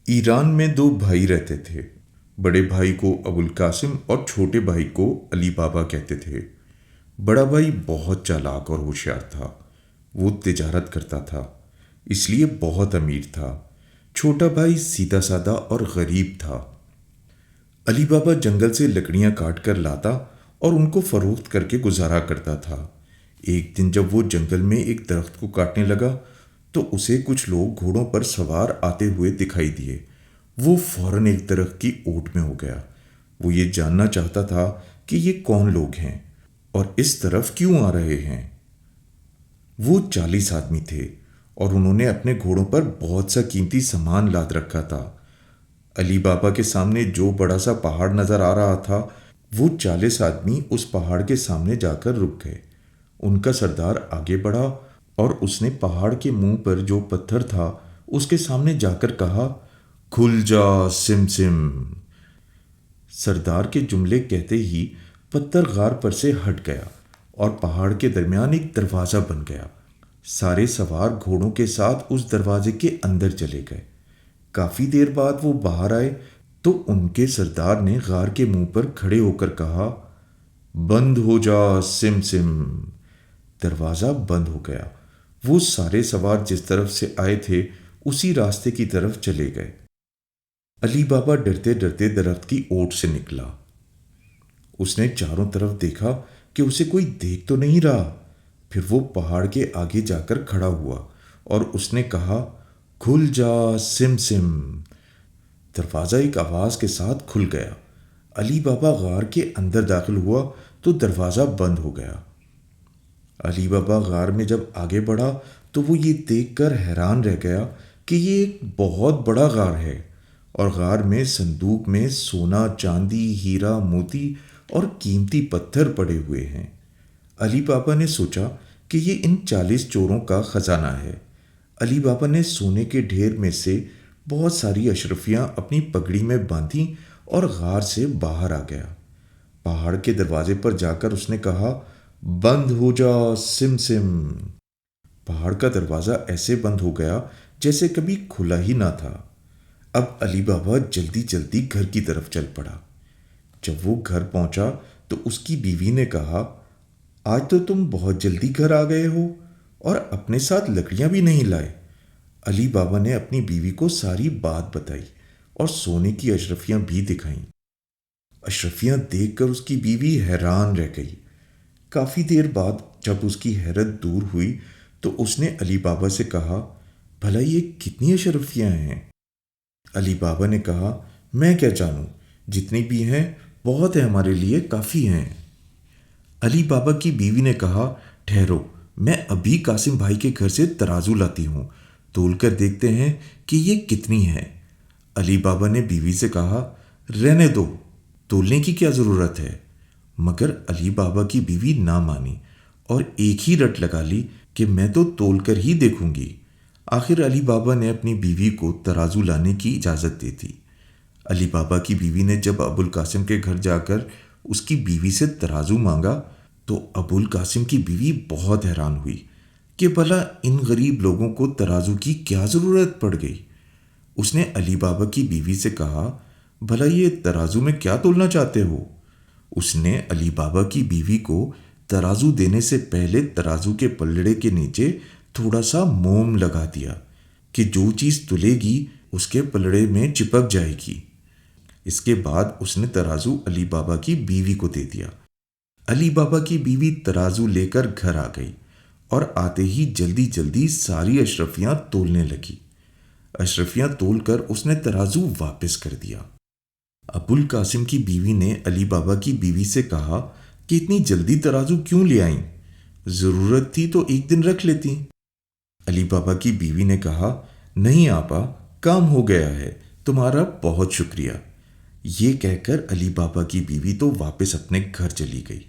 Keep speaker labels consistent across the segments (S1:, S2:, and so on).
S1: ایران میں دو بھائی رہتے تھے۔ بڑے بھائی کو ابوالقاسم اور چھوٹے بھائی کو علی بابا کہتے تھے۔ بڑا بھائی بہت چالاک اور ہوشیار تھا۔ وہ تجارت کرتا تھا، اس لیے بہت امیر تھا۔ چھوٹا بھائی سیدھا سادہ اور غریب تھا۔ علی بابا جنگل سے لکڑیاں کاٹ کر لاتا اور ان کو فروخت کر کے گزارا کرتا تھا۔ ایک دن جب وہ جنگل میں ایک درخت کو کاٹنے لگا تو اسے کچھ لوگ گھوڑوں پر سوار آتے ہوئے دکھائی دیے۔ وہ فوراً ایک درخت کی اوٹ میں ہو گیا۔ وہ یہ جاننا چاہتا تھا کہ یہ کون لوگ ہیں اور اس طرف کیوں آ رہے ہیں۔ وہ 40 آدمی تھے اور انہوں نے اپنے گھوڑوں پر بہت سا قیمتی سامان لاد رکھا تھا۔ علی بابا کے سامنے جو بڑا سا پہاڑ نظر آ رہا تھا، وہ 40 آدمی اس پہاڑ کے سامنے جا کر رک گئے۔ ان کا سردار آگے بڑھا اور اس نے پہاڑ کے منہ پر جو پتھر تھا اس کے سامنے جا کر کہا، کھل جا سم سم۔ سردار کے جملے کہتے ہی پتھر غار پر سے ہٹ گیا اور پہاڑ کے درمیان ایک دروازہ بن گیا۔ سارے سوار گھوڑوں کے ساتھ اس دروازے کے اندر چلے گئے۔ کافی دیر بعد وہ باہر آئے تو ان کے سردار نے غار کے منہ پر کھڑے ہو کر کہا، بند ہو جا سم سم۔ دروازہ بند ہو گیا۔ وہ سارے سوار جس طرف سے آئے تھے اسی راستے کی طرف چلے گئے۔ علی بابا ڈرتے ڈرتے درخت کی اوٹ سے نکلا۔ اس نے چاروں طرف دیکھا کہ اسے کوئی دیکھ تو نہیں رہا۔ پھر وہ پہاڑ کے آگے جا کر کھڑا ہوا اور اس نے کہا، کھل جا سم سم۔ دروازہ ایک آواز کے ساتھ کھل گیا۔ علی بابا غار کے اندر داخل ہوا تو دروازہ بند ہو گیا۔ علی بابا غار میں جب آگے بڑھا تو وہ یہ دیکھ کر حیران رہ گیا کہ یہ ایک بہت بڑا غار ہے اور غار میں صندوق میں سونا، چاندی، ہیرا، موتی اور قیمتی پتھر پڑے ہوئے ہیں۔ علی بابا نے سوچا کہ یہ ان 40 چوروں کا خزانہ ہے۔ علی بابا نے سونے کے ڈھیر میں سے بہت ساری اشرفیاں اپنی پگڑی میں باندھیں اور غار سے باہر آ گیا۔ پہاڑ کے دروازے پر جا کر اس نے کہا، بند ہو جا سم سم۔ پہاڑ کا دروازہ ایسے بند ہو گیا جیسے کبھی کھلا ہی نہ تھا۔ اب علی بابا جلدی جلدی گھر کی طرف چل پڑا۔ جب وہ گھر پہنچا تو اس کی بیوی نے کہا، آج تو تم بہت جلدی گھر آ گئے ہو اور اپنے ساتھ لکڑیاں بھی نہیں لائے۔ علی بابا نے اپنی بیوی کو ساری بات بتائی اور سونے کی اشرفیاں بھی دکھائیں۔ اشرفیاں دیکھ کر اس کی بیوی حیران رہ گئی۔ کافی دیر بعد جب اس کی حیرت دور ہوئی تو اس نے علی بابا سے کہا، بھلا یہ کتنی اشرفیاں ہیں؟ علی بابا نے کہا، میں کیا جانوں، جتنی بھی ہیں بہت ہیں، ہمارے لیے کافی ہیں۔ علی بابا کی بیوی نے کہا، ٹھہرو، میں ابھی قاسم بھائی کے گھر سے ترازو لاتی ہوں، تول کر دیکھتے ہیں کہ یہ کتنی ہیں۔ علی بابا نے بیوی سے کہا، رہنے دو، تولنے کی کیا ضرورت ہے؟ مگر علی بابا کی بیوی نہ مانی اور ایک ہی رٹ لگا لی کہ میں تو تول کر ہی دیکھوں گی۔ آخر علی بابا نے اپنی بیوی کو ترازو لانے کی اجازت دے دی۔ علی بابا کی بیوی نے جب ابوالقاسم کے گھر جا کر اس کی بیوی سے ترازو مانگا تو ابوالقاسم کی بیوی بہت حیران ہوئی کہ بھلا ان غریب لوگوں کو ترازو کی کیا ضرورت پڑ گئی۔ اس نے علی بابا کی بیوی سے کہا، بھلا یہ ترازو میں کیا تولنا چاہتے ہو؟ اس نے علی بابا کی بیوی کو ترازو دینے سے پہلے ترازو کے پلڑے کے نیچے تھوڑا سا موم لگا دیا کہ جو چیز تلے گی اس کے پلڑے میں چپک جائے گی۔ اس کے بعد اس نے ترازو علی بابا کی بیوی کو دے دیا۔ علی بابا کی بیوی ترازو لے کر گھر آ گئی اور آتے ہی جلدی جلدی ساری اشرفیاں تولنے لگی۔ اشرفیاں تول کر اس نے ترازو واپس کر دیا۔ ابوالقاسم کی بیوی نے علی بابا کی بیوی سے کہا کہ اتنی جلدی ترازو کیوں لے آئیں؟ ضرورت تھی تو ایک دن رکھ لیتی۔ علی بابا کی بیوی نے کہا، نہیں آپا، کام ہو گیا ہے، تمہارا بہت شکریہ۔ یہ کہہ کر علی بابا کی بیوی تو واپس اپنے گھر چلی گئی۔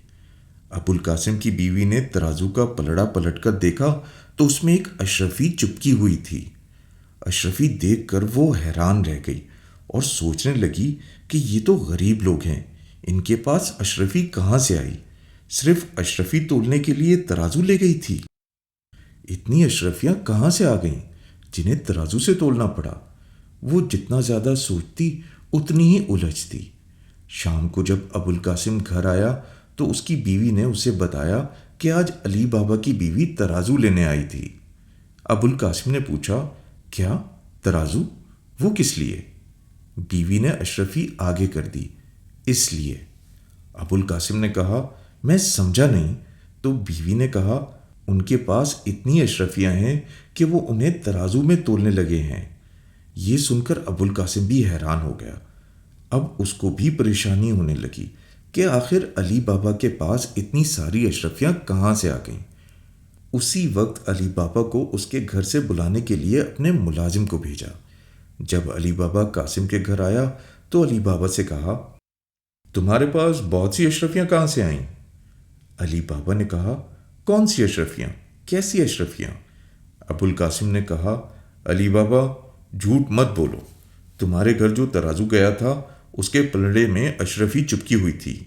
S1: ابوالقاسم کی بیوی نے ترازو کا پلڑا پلٹ کر دیکھا تو اس میں ایک اشرفی چپکی ہوئی تھی۔ اشرفی دیکھ کر وہ حیران رہ گئی اور سوچنے لگی کہ یہ تو غریب لوگ ہیں، ان کے پاس اشرفی کہاں سے آئی؟ صرف اشرفی تولنے کے لیے ترازو لے گئی تھی۔ اتنی اشرفیاں کہاں سے آ گئیں جنہیں ترازو سے تولنا پڑا؟ وہ جتنا زیادہ سوچتی اتنی ہی الجھتی۔ شام کو جب ابوالقاسم گھر آیا تو اس کی بیوی نے اسے بتایا کہ آج علی بابا کی بیوی ترازو لینے آئی تھی۔ ابوالقاسم نے پوچھا، کیا ترازو؟ وہ کس لیے؟ بیوی نے اشرفی آگے کر دی، اس لیے۔ ابوالقاسم نے کہا، میں سمجھا نہیں۔ تو بیوی نے کہا، ان کے پاس اتنی اشرفیاں ہیں کہ وہ انہیں ترازو میں تولنے لگے ہیں۔ یہ سن کر ابوالقاسم بھی حیران ہو گیا۔ اب اس کو بھی پریشانی ہونے لگی کہ آخر علی بابا کے پاس اتنی ساری اشرفیاں کہاں سے آ گئیں۔ اسی وقت علی بابا کو اس کے گھر سے بلانے کے لیے اپنے ملازم کو بھیجا۔ جب علی بابا قاسم کے گھر آیا تو علی بابا سے کہا، تمہارے پاس بہت سی اشرفیاں کہاں سے آئیں؟ علی بابا نے کہا، کون سی اشرفیاں؟ کیسی اشرفیاں؟ ابوالقاسم نے کہا، علی بابا جھوٹ مت بولو، تمہارے گھر جو ترازو گیا تھا اس کے پلڑے میں اشرفی چپکی ہوئی تھی۔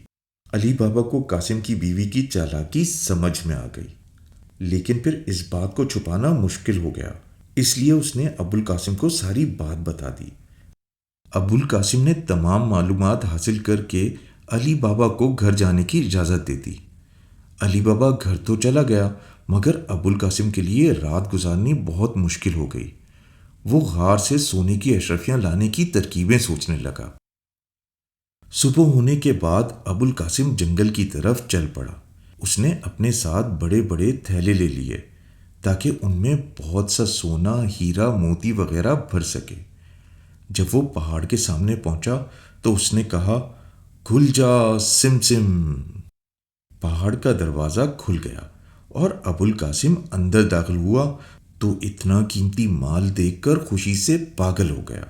S1: علی بابا کو قاسم کی بیوی کی چالاکی سمجھ میں آ گئی، لیکن پھر اس بات کو چھپانا مشکل ہو گیا، اس لیے اس نے ابوالقاسم کو ساری بات بتا دی۔ ابوالقاسم نے تمام معلومات حاصل کر کے علی بابا کو گھر جانے کی اجازت دے دی۔ علی بابا گھر تو چلا گیا مگر ابوالقاسم کے لیے رات گزارنی بہت مشکل ہو گئی۔ وہ غار سے سونے کی اشرفیاں لانے کی ترکیبیں سوچنے لگا۔ صبح ہونے کے بعد ابوالقاسم جنگل کی طرف چل پڑا۔ اس نے اپنے ساتھ بڑے بڑے تھیلے لے لیے تاکہ ان میں بہت سا سونا، ہیرا، موتی وغیرہ بھر سکے۔ جب وہ پہاڑ کے سامنے پہنچا تو اس نے کہا، کھل جا سم سم۔ پہاڑ کا دروازہ کھل گیا اور ابوالقاسم اندر داخل ہوا تو اتنا قیمتی مال دیکھ کر خوشی سے پاگل ہو گیا۔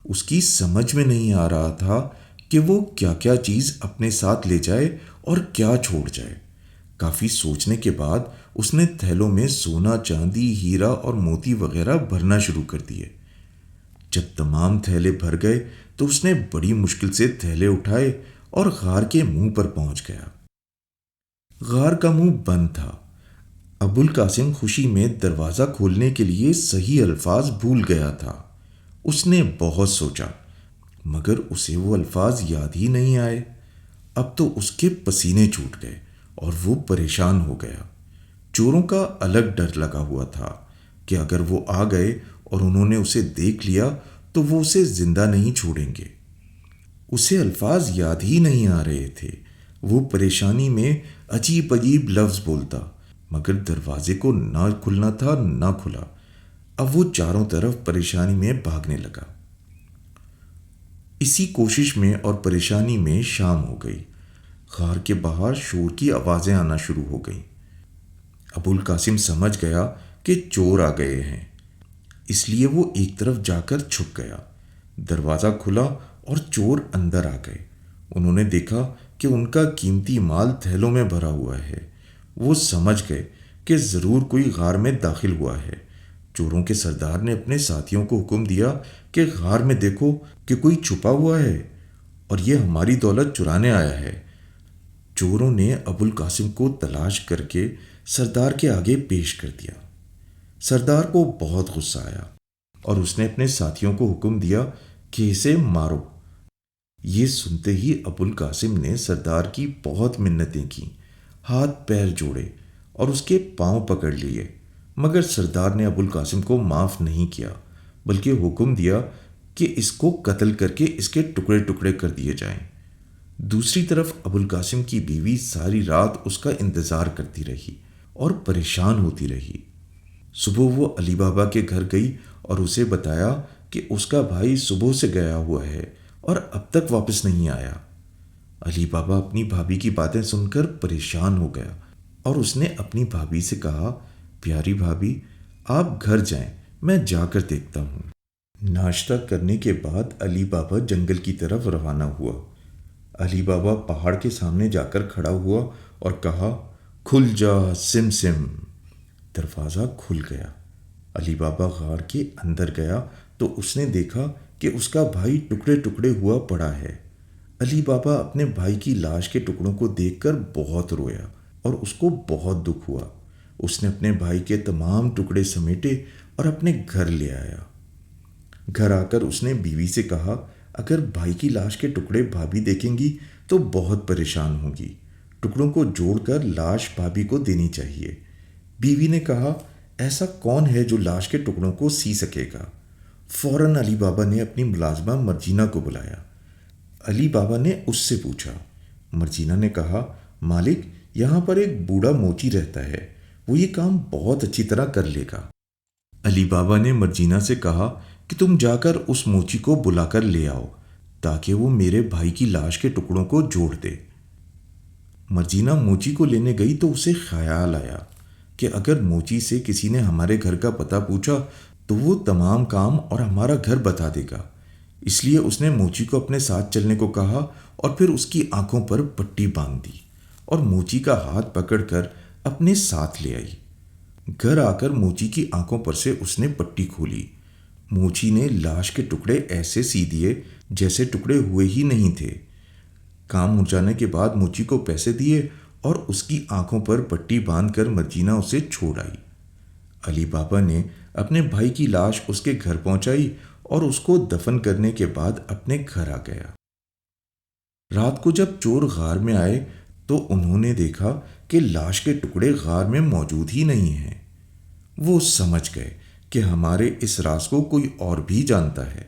S1: اس کی سمجھ میں نہیں آ رہا تھا کہ وہ کیا کیا چیز اپنے ساتھ لے جائے اور کیا چھوڑ جائے۔ کافی سوچنے کے بعد اس نے تھیلوں میں سونا، چاندی، ہیرا اور موتی وغیرہ بھرنا شروع کر دیے۔ جب تمام تھیلے بھر گئے تو اس نے بڑی مشکل سے تھیلے اٹھائے اور غار کے منہ پر پہنچ گیا۔ غار کا منہ بند تھا۔ ابوالقاسم خوشی میں دروازہ کھولنے کے لیے صحیح الفاظ بھول گیا تھا۔ اس نے بہت سوچا مگر اسے وہ الفاظ یاد ہی نہیں آئے۔ اب تو اس کے پسینے چھوٹ گئے اور وہ پریشان ہو گیا۔ چوروں کا الگ ڈر لگا ہوا تھا کہ اگر وہ آ گئے اور انہوں نے اسے دیکھ لیا تو وہ اسے زندہ نہیں چھوڑیں گے۔ اسے الفاظ یاد ہی نہیں آ رہے تھے۔ وہ پریشانی میں عجیب عجیب لفظ بولتا مگر دروازے کو نہ کھلنا تھا نہ کھلا۔ اب وہ چاروں طرف پریشانی میں بھاگنے لگا۔ اسی کوشش میں اور پریشانی میں شام ہو گئی۔ غار کے باہر شور کی آوازیں آنا شروع ہو گئیں۔ ابوالقاسم سمجھ گیا کہ چور آ گئے ہیں، اس لیے وہ ایک طرف جا کر چھپ گیا۔ دروازہ کھلا اور چور اندر آ گئے۔ انہوں نے دیکھا کہ ان کا قیمتی مال تھیلوں میں بھرا ہوا ہے۔ وہ سمجھ گئے کہ ضرور کوئی غار میں داخل ہوا ہے۔ چوروں کے سردار نے اپنے ساتھیوں کو حکم دیا کہ غار میں دیکھو کہ کوئی چھپا ہوا ہے اور یہ ہماری دولت چرانے آیا ہے۔ چوروں نے ابوالقاسم کو تلاش کر کے سردار کے آگے پیش کر دیا۔ سردار کو بہت غصہ آیا اور اس نے اپنے ساتھیوں کو حکم دیا کہ اسے مارو۔ یہ سنتے ہی ابوالقاسم نے سردار کی بہت منتیں کیں، ہاتھ پیر جوڑے اور اس کے پاؤں پکڑ لیے، مگر سردار نے ابوالقاسم کو معاف نہیں کیا بلکہ حکم دیا کہ اس کو قتل کر کے اس کے ٹکڑے ٹکڑے کر دیے جائیں۔ دوسری طرف ابوالقاسم کی بیوی ساری رات اس کا انتظار کرتی رہی اور پریشان ہوتی رہی۔ صبح وہ علی بابا کے گھر گئی اور اسے بتایا کہ اس کا بھائی صبح سے گیا ہوا ہے اور اب تک واپس نہیں آیا۔ علی بابا اپنی بھابھی کی باتیں سن کر پریشان ہو گیا اور اس نے اپنی بھابھی سے کہا، پیاری بھابھی آپ گھر جائیں، میں جا کر دیکھتا ہوں۔ ناشتہ کرنے کے بعد علی بابا جنگل کی طرف روانہ ہوا۔ علی بابا پہاڑ کے سامنے جا کر کھڑا ہوا اور کہا، کھل جا سم سم۔ دروازہ کھل گیا۔ علی بابا غار کے اندر گیا تو اس نے دیکھا کہ اس کا بھائی ٹکڑے ٹکڑے ہوا پڑا ہے۔ علی بابا اپنے بھائی کی لاش کے ٹکڑوں کو دیکھ کر بہت رویا اور اس کو بہت دکھ ہوا۔ اس نے اپنے بھائی کے تمام ٹکڑے سمیٹے اور اپنے گھر لے آیا۔ گھر آ کر اس نے بیوی سے کہا، اگر بھائی کی لاش کے ٹکڑے بھابھی دیکھیں گی تو بہت پریشان ہوگی، ٹکڑوں کو جوڑ کر لاش بھابھی کو دینی چاہیے۔ بیوی نے کہا، ایسا کون ہے جو لاش کے ٹکڑوں کو سی سکے گا؟ فوراً علی بابا نے اپنی ملازمہ مرجینہ کو بلایا۔ علی بابا نے اس سے پوچھا۔ مرجینہ نے کہا، مالک، یہاں پر ایک بوڑھا موچی رہتا ہے، وہ یہ کام بہت اچھی طرح کر لے گا۔ علی بابا نے مرجینہ سے کہا کہ تم جا کر اس موچی کو بلا کر لے آؤ تاکہ وہ میرے بھائی کی لاش کے ٹکڑوں کو جوڑ دے۔ مرجینہ موچی کو لینے گئی تو اسے خیال آیا کہ اگر موچی سے کسی نے ہمارے گھر کا پتہ پوچھا تو وہ تمام کام اور ہمارا گھر بتا دے گا۔ اس لیے اس نے موچی کو اپنے ساتھ چلنے کو کہا اور پھر اس کی آنکھوں پر پٹی باندھ دی اور موچی کا ہاتھ پکڑ کر اپنے ساتھ لے آئی۔ گھر آ کر موچی کی آنکھوں پر سے اس نے پٹی کھولی۔ موچی نے لاش کے ٹکڑے ایسے سی دیے جیسے ٹکڑے ہوئے ہی نہیں تھے۔ کام ہو جانے کے بعد موچی کو پیسے دیے اور اس کی آنکھوں پر پٹی باندھ کر مرجینہ اسے چھوڑ آئی۔ علی بابا نے اپنے بھائی کی لاش اس کے گھر پہنچائی اور اس کو دفن کرنے کے بعد اپنے گھر آ گیا۔ رات کو جب چور غار میں آئے تو انہوں نے دیکھا کہ لاش کے ٹکڑے غار میں موجود ہی نہیں ہیں۔ وہ سمجھ گئے کہ ہمارے اس راز کو کوئی اور بھی جانتا ہے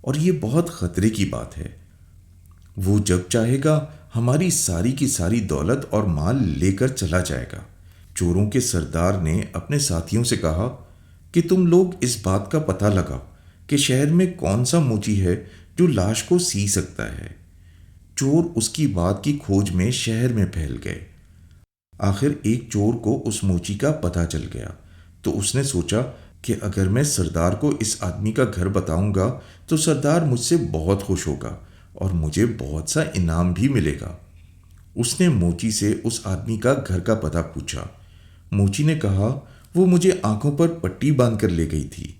S1: اور یہ بہت خطرے کی بات ہے۔ وہ جب چاہے گا ہماری ساری کی ساری دولت اور مال لے کر چلا جائے گا۔ چوروں کے سردار نے اپنے ساتھیوں سے کہا کہ تم لوگ اس بات کا پتہ لگاؤ کہ شہر میں کون سا موچی ہے جو لاش کو سی سکتا ہے۔ چور اس کی بات کی کھوج میں شہر میں پھیل گئے۔ آخر ایک چور کو اس موچی کا پتہ چل گیا تو اس نے سوچا کہ اگر میں سردار کو اس آدمی کا گھر بتاؤں گا تو سردار مجھ سے بہت خوش ہوگا اور مجھے بہت سا انعام بھی ملے گا۔ اس نے موچی سے اس آدمی کا گھر کا پتہ پوچھا۔ موچی نے کہا، وہ مجھے آنکھوں پر پٹی باندھ کر لے گئی تھی،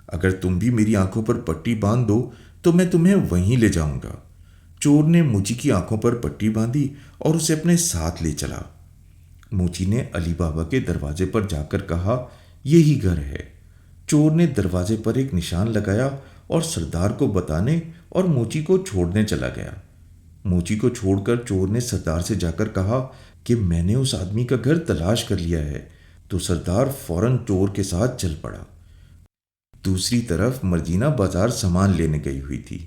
S1: اگر تم بھی میری آنکھوں پر پٹی باندھ دو تو میں تمہیں وہیں لے جاؤں گا۔ چور نے موچی کی آنکھوں پر پٹی باندھی اور اسے اپنے ساتھ لے چلا۔ موچی نے علی بابا کے دروازے پر جا کر کہا، یہی گھر ہے۔ چور نے دروازے پر ایک نشان لگایا اور سردار کو بتانے اور موچی کو چھوڑنے چلا گیا۔ موچی کو چھوڑ کر چور نے سردار سے جا کر کہا کہ میں نے اس آدمی کا گھر تلاش کر لیا ہے، تو سردار فوراً چور کے ساتھ چل پڑا۔ دوسری طرف مرجینہ بازار سامان لینے گئی ہوئی تھی۔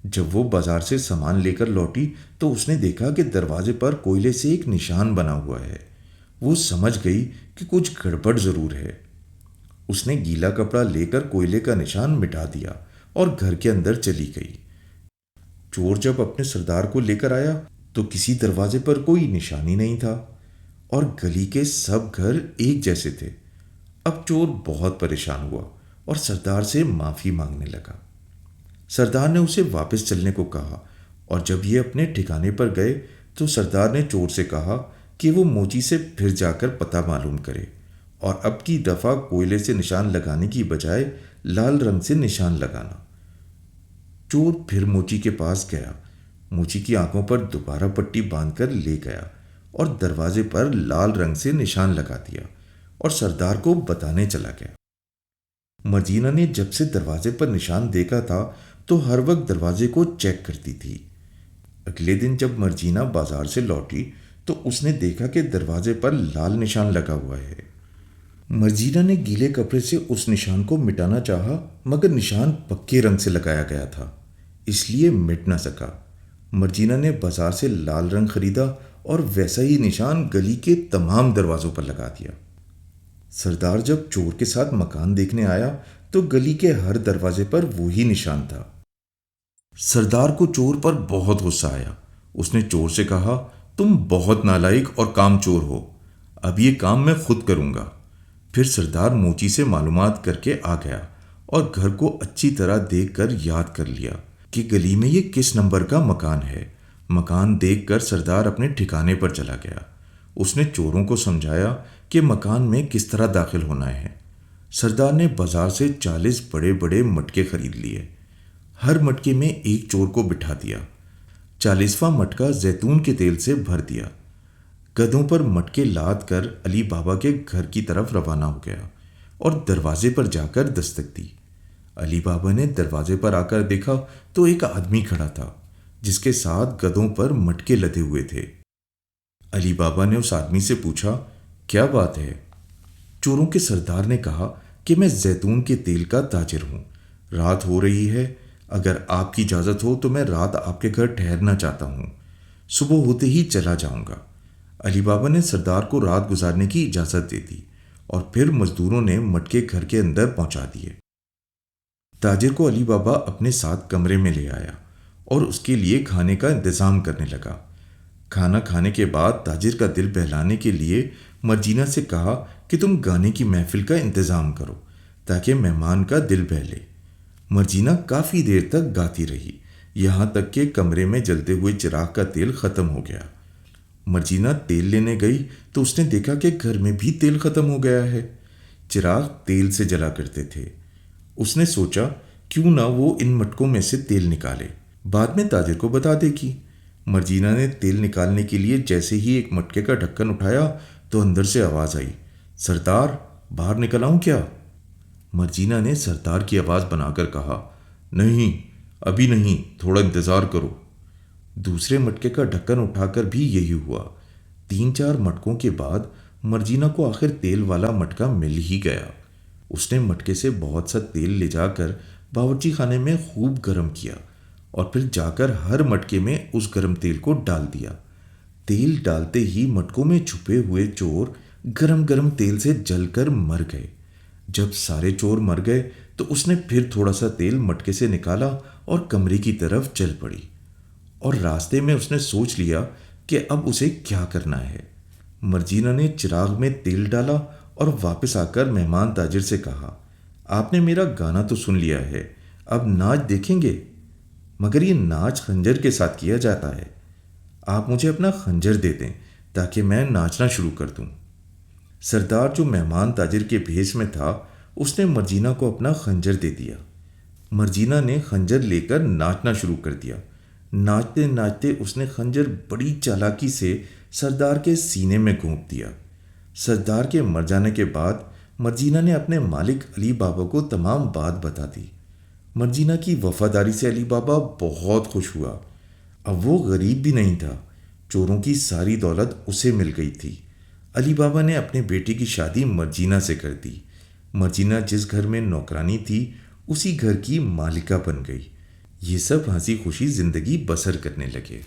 S1: جب وہ بازار سے سامان لے کر لوٹی تو اس نے دیکھا کہ دروازے پر کوئلے سے ایک نشان بنا ہوا ہے۔ وہ سمجھ گئی کہ کچھ گڑبڑ ضرور ہے۔ اس نے گیلا کپڑا لے کر کوئلے کا نشان مٹا دیا اور گھر کے اندر چلی گئی۔ چور جب اپنے سردار کو لے کر آیا تو کسی دروازے پر کوئی نشانی نہیں تھا اور گلی کے سب گھر ایک جیسے تھے۔ اب چور بہت پریشان ہوا اور سردار سے معافی مانگنے لگا۔ سردار نے اسے واپس چلنے کو کہا اور جب یہ اپنے ٹھکانے پر گئے تو سردار نے چور سے کہا کہ وہ موچی سے پھر جا کر پتہ معلوم کرے اور اب کی دفعہ کوئلے سے نشان لگانے کی بجائے لال رنگ سے نشان لگانا۔ چور پھر موچی کے پاس گیا، موچی کی آنکھوں پر دوبارہ پٹی باندھ کر لے گیا اور دروازے پر لال رنگ سے نشان لگا دیا اور سردار کو بتانے چلا گیا۔ مرجینہ نے جب سے دروازے پر نشان دیکھا تھا تو ہر وقت دروازے کو چیک کرتی تھی۔ اگلے دن جب مرجینہ بازار سے لوٹی تو اس نے دیکھا کہ دروازے پر لال نشان لگا ہوا ہے۔ مرجینہ نے گیلے کپڑے سے اس نشان کو مٹانا چاہا مگر نشان پکے رنگ سے لگایا گیا تھا، اس لیے مٹ نہ سکا۔ مرجینہ نے بازار سے لال رنگ خریدا اور ویسا ہی نشان گلی کے تمام دروازوں پر لگا دیا۔ سردار جب چور کے ساتھ مکان دیکھنے آیا تو گلی کے ہر دروازے پر وہی نشان تھا۔ سردار کو چور پر بہت غصہ آیا۔ اس نے چور سے کہا، تم بہت نالائق اور کام چور ہو، اب یہ کام میں خود کروں گا۔ پھر سردار موچی سے معلومات کر کے آ گیا اور گھر کو اچھی طرح دیکھ کر یاد کر لیا کہ گلی میں یہ کس نمبر کا مکان ہے۔ مکان دیکھ کر سردار اپنے ٹھکانے پر چلا گیا۔ اس نے چوروں کو سمجھایا کہ مکان میں کس طرح داخل ہونا ہے۔ سردار نے بازار سے 40 بڑے بڑے مٹکے خرید لیے۔ ہر مٹکے میں ایک چور کو بٹھا دیا۔ 40واں مٹکا زیتون کے تیل سے بھر دیا۔ گدھوں پر مٹکے لاد کر علی بابا کے گھر کی طرف روانہ ہو گیا اور دروازے پر جا کر دستک دی۔ علی بابا نے دروازے پر آ کر دیکھا تو ایک آدمی کھڑا تھا جس کے ساتھ گدوں پر مٹکے لدے ہوئے تھے۔ علی بابا نے اس آدمی سے پوچھا، کیا بات ہے؟ چوروں کے سردار نے کہا کہ میں زیتون کے تیل کا تاجر ہوں، رات ہو رہی ہے، اگر آپ کی اجازت ہو تو میں رات آپ کے گھر ٹھہرنا چاہتا ہوں، صبح ہوتے ہی چلا جاؤں گا۔ علی بابا نے سردار کو رات گزارنے کی اجازت دے دی اور پھر مزدوروں نے مٹکے گھر کے اندر پہنچا دیے۔ تاجر کو علی بابا اپنے ساتھ کمرے میں لے آیا اور اس کے لیے کھانے کا انتظام کرنے لگا۔ کھانا کھانے کے بعد تاجر کا دل بہلانے کے لیے مرجینہ سے کہا کہ تم گانے کی محفل کا انتظام کرو تاکہ مہمان کا دل بہلے۔ مرجینہ کافی دیر تک گاتی رہی، یہاں تک کہ کمرے میں جلتے ہوئے چراغ کا تیل ختم ہو گیا۔ مرجینہ تیل لینے گئی تو اس نے دیکھا کہ گھر میں بھی تیل ختم ہو گیا ہے۔ چراغ تیل سے جلا کرتے تھے۔ اس نے سوچا کیوں نہ وہ ان مٹکوں میں سے تیل نکالے، بعد میں تاجر کو بتا دے گی۔ مرجینہ نے تیل نکالنے کے لیے جیسے ہی ایک مٹکے کا ڈھکن اٹھایا تو اندر سے آواز آئی، سردار باہر نکل آؤں کیا؟ مرجینہ نے سردار کی آواز بنا کر کہا، نہیں ابھی نہیں، تھوڑا انتظار کرو۔ دوسرے مٹکے کا ڈھکن اٹھا کر بھی یہی ہوا۔ 3-4 مٹکوں کے بعد مرجینہ کو آخر تیل والا مٹکا مل ہی گیا۔ اس نے مٹکے سے بہت سا تیل لے جا کر باورچی خانے میں خوب گرم کیا اور پھر جا کر ہر مٹکے میں اس گرم تیل کو ڈال دیا۔ تیل ڈالتے ہی مٹکوں میں چھپے ہوئے چور گرم گرم تیل سے جل کر مر گئے۔ جب سارے چور مر گئے تو اس نے پھر تھوڑا سا تیل مٹکے سے نکالا اور کمرے کی طرف چل پڑی، اور راستے میں اس نے سوچ لیا کہ اب اسے کیا کرنا ہے۔ مرجینہ نے چراغ میں تیل ڈالا اور واپس آ کر مہمان تاجر سے کہا، آپ نے میرا گانا تو سن لیا ہے، اب ناچ دیکھیں گے؟ مگر یہ ناچ خنجر کے ساتھ کیا جاتا ہے، آپ مجھے اپنا خنجر دے دیں تاکہ میں ناچنا شروع کر دوں۔ سردار جو مہمان تاجر کے بھیس میں تھا اس نے مرجینہ کو اپنا خنجر دے دیا۔ مرجینہ نے خنجر لے کر ناچنا شروع کر دیا۔ ناچتے ناچتے اس نے خنجر بڑی چالاکی سے سردار کے سینے میں گھونپ دیا۔ سردار کے مر جانے کے بعد مرجینہ نے اپنے مالک علی بابا کو تمام بات بتا دی۔ مرجینہ کی وفاداری سے علی بابا بہت خوش ہوا۔ اب وہ غریب بھی نہیں تھا، چوروں کی ساری دولت اسے مل گئی تھی۔ علی بابا نے اپنے بیٹے کی شادی مرجینہ سے کر دی۔ مرجینہ جس گھر میں نوکرانی تھی اسی گھر کی مالکہ بن گئی۔ یہ سب ہنسی خوشی زندگی بسر کرنے لگے۔